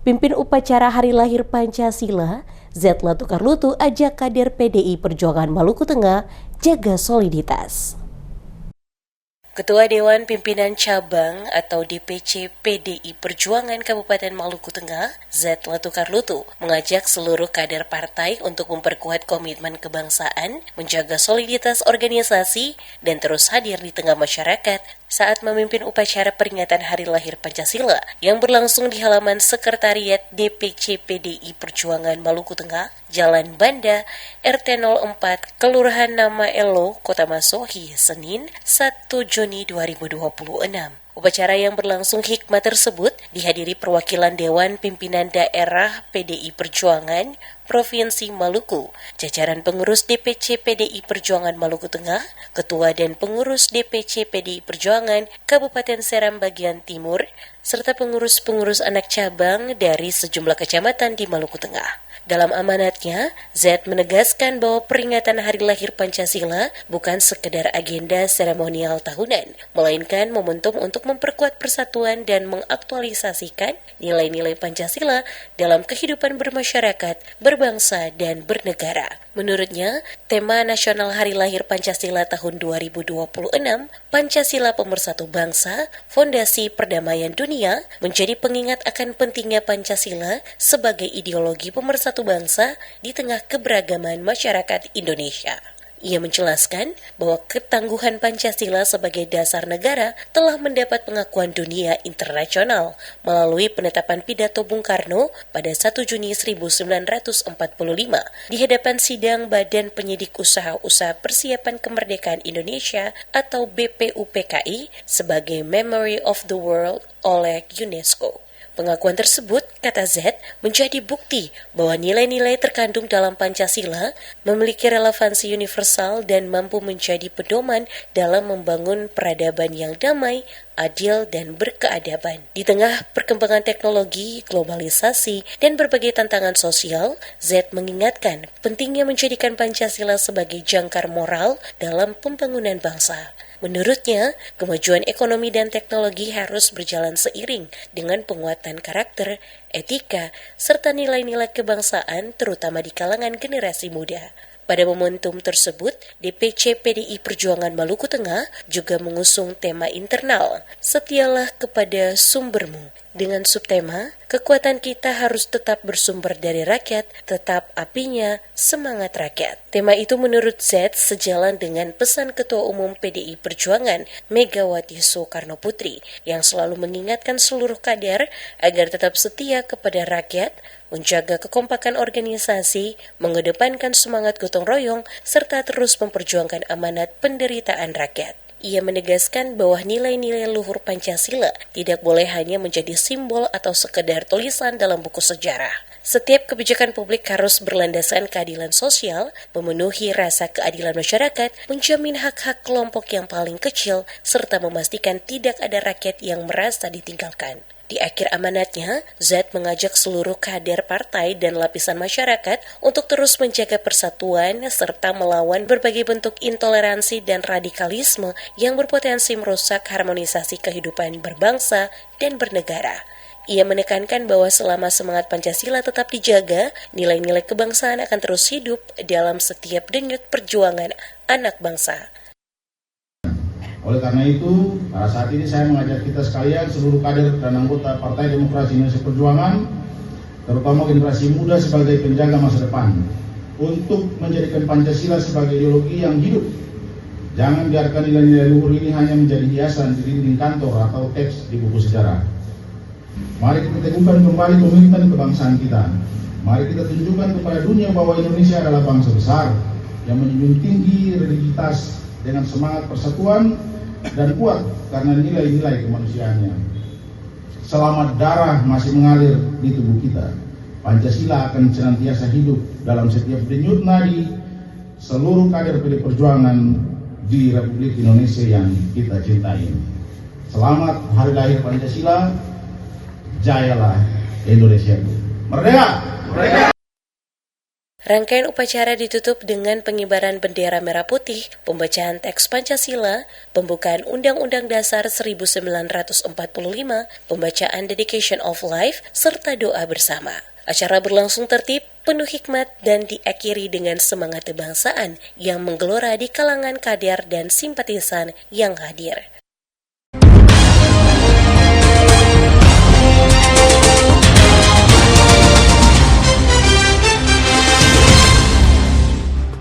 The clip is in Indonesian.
Pimpin upacara Hari Lahir Pancasila, Z Latukarlutu ajak kader PDI Perjuangan Maluku Tengah jaga soliditas. Ketua Dewan Pimpinan Cabang atau DPC PDI Perjuangan Kabupaten Maluku Tengah, Z Latukarlutu, mengajak seluruh kader partai untuk memperkuat komitmen kebangsaan, menjaga soliditas organisasi, dan terus hadir di tengah masyarakat saat memimpin upacara peringatan Hari Lahir Pancasila yang berlangsung di halaman Sekretariat DPC PDI Perjuangan Maluku Tengah, Jalan Banda, RT 04, Kelurahan Nama Elo, Kota Masohi, Senin, 1 Juni 2026. Upacara yang berlangsung hikmat tersebut dihadiri perwakilan Dewan Pimpinan Daerah PDI Perjuangan Provinsi Maluku, jajaran pengurus DPC PDI Perjuangan Maluku Tengah, ketua dan pengurus DPC PDI Perjuangan Kabupaten Seram bagian Timur, serta pengurus-pengurus anak cabang dari sejumlah kecamatan di Maluku Tengah. Dalam amanatnya, Z menegaskan bahwa peringatan Hari Lahir Pancasila bukan sekedar agenda seremonial tahunan, melainkan momentum untuk memperkuat persatuan dan mengaktualisasikan nilai-nilai Pancasila dalam kehidupan bermasyarakat, berbangsa, dan bernegara. Menurutnya, tema nasional Hari Lahir Pancasila tahun 2026, Pancasila Pemersatu Bangsa, Fondasi Perdamaian Dunia, menjadi pengingat akan pentingnya Pancasila sebagai ideologi pemersatu bangsa di tengah keberagaman masyarakat Indonesia. Ia menjelaskan bahwa ketangguhan Pancasila sebagai dasar negara telah mendapat pengakuan dunia internasional melalui penetapan pidato Bung Karno pada 1 Juni 1945 di hadapan sidang Badan Penyidik Usaha-Usaha Persiapan Kemerdekaan Indonesia atau BPUPKI sebagai Memory of the World oleh UNESCO. Pengakuan tersebut, kata Z, menjadi bukti bahwa nilai-nilai terkandung dalam Pancasila memiliki relevansi universal dan mampu menjadi pedoman dalam membangun peradaban yang damai, adil, dan berkeadaban. Di tengah perkembangan teknologi, globalisasi, dan berbagai tantangan sosial, Z mengingatkan pentingnya menjadikan Pancasila sebagai jangkar moral dalam pembangunan bangsa. Menurutnya, kemajuan ekonomi dan teknologi harus berjalan seiring dengan penguatan karakter, etika, serta nilai-nilai kebangsaan terutama di kalangan generasi muda. Pada momentum tersebut, DPC PDI Perjuangan Maluku Tengah juga mengusung tema internal, setialah kepada sumbermu, dengan subtema, kekuatan kita harus tetap bersumber dari rakyat, tetap apinya, semangat rakyat. Tema itu menurut Z sejalan dengan pesan Ketua Umum PDI Perjuangan Megawati Soekarno Putri yang selalu mengingatkan seluruh kader agar tetap setia kepada rakyat, menjaga kekompakan organisasi, mengedepankan semangat gotong royong, serta terus memperjuangkan amanat penderitaan rakyat. Ia menegaskan bahwa nilai-nilai luhur Pancasila tidak boleh hanya menjadi simbol atau sekedar tulisan dalam buku sejarah. Setiap kebijakan publik harus berlandaskan keadilan sosial, memenuhi rasa keadilan masyarakat, menjamin hak-hak kelompok yang paling kecil, serta memastikan tidak ada rakyat yang merasa ditinggalkan. Di akhir amanatnya, Z mengajak seluruh kader partai dan lapisan masyarakat untuk terus menjaga persatuan serta melawan berbagai bentuk intoleransi dan radikalisme yang berpotensi merusak harmonisasi kehidupan berbangsa dan bernegara. Ia menekankan bahwa selama semangat Pancasila tetap dijaga, nilai-nilai kebangsaan akan terus hidup dalam setiap denyut perjuangan anak bangsa. Oleh karena itu, pada saat ini saya mengajak kita sekalian, seluruh kader dan anggota Partai Demokrasi Indonesia Perjuangan, terutama generasi muda sebagai penjaga masa depan, untuk menjadikan Pancasila sebagai ideologi yang hidup. Jangan biarkan nilai-nilai luhur ini hanya menjadi hiasan di dinding kantor atau teks di buku sejarah. Mari kita teguhkan kembali komitmen kebangsaan kita. Mari kita tunjukkan kepada dunia bahwa Indonesia adalah bangsa besar yang menjunjung tinggi religiositas dengan semangat persatuan dan kuat karena nilai-nilai kemanusiaannya. Selama darah masih mengalir di tubuh kita, Pancasila akan senantiasa hidup dalam setiap denyut nadi seluruh kader PDI Perjuangan di Republik Indonesia yang kita cintai. Selamat Hari Lahir Pancasila, jayalah Indonesia. Merdeka! Merdeka! Rangkaian upacara ditutup dengan pengibaran bendera merah putih, pembacaan teks Pancasila, pembukaan Undang-Undang Dasar 1945, pembacaan Dedication of Life, serta doa bersama. Acara berlangsung tertib, penuh hikmat, dan diakhiri dengan semangat kebangsaan yang menggelora di kalangan kader dan simpatisan yang hadir.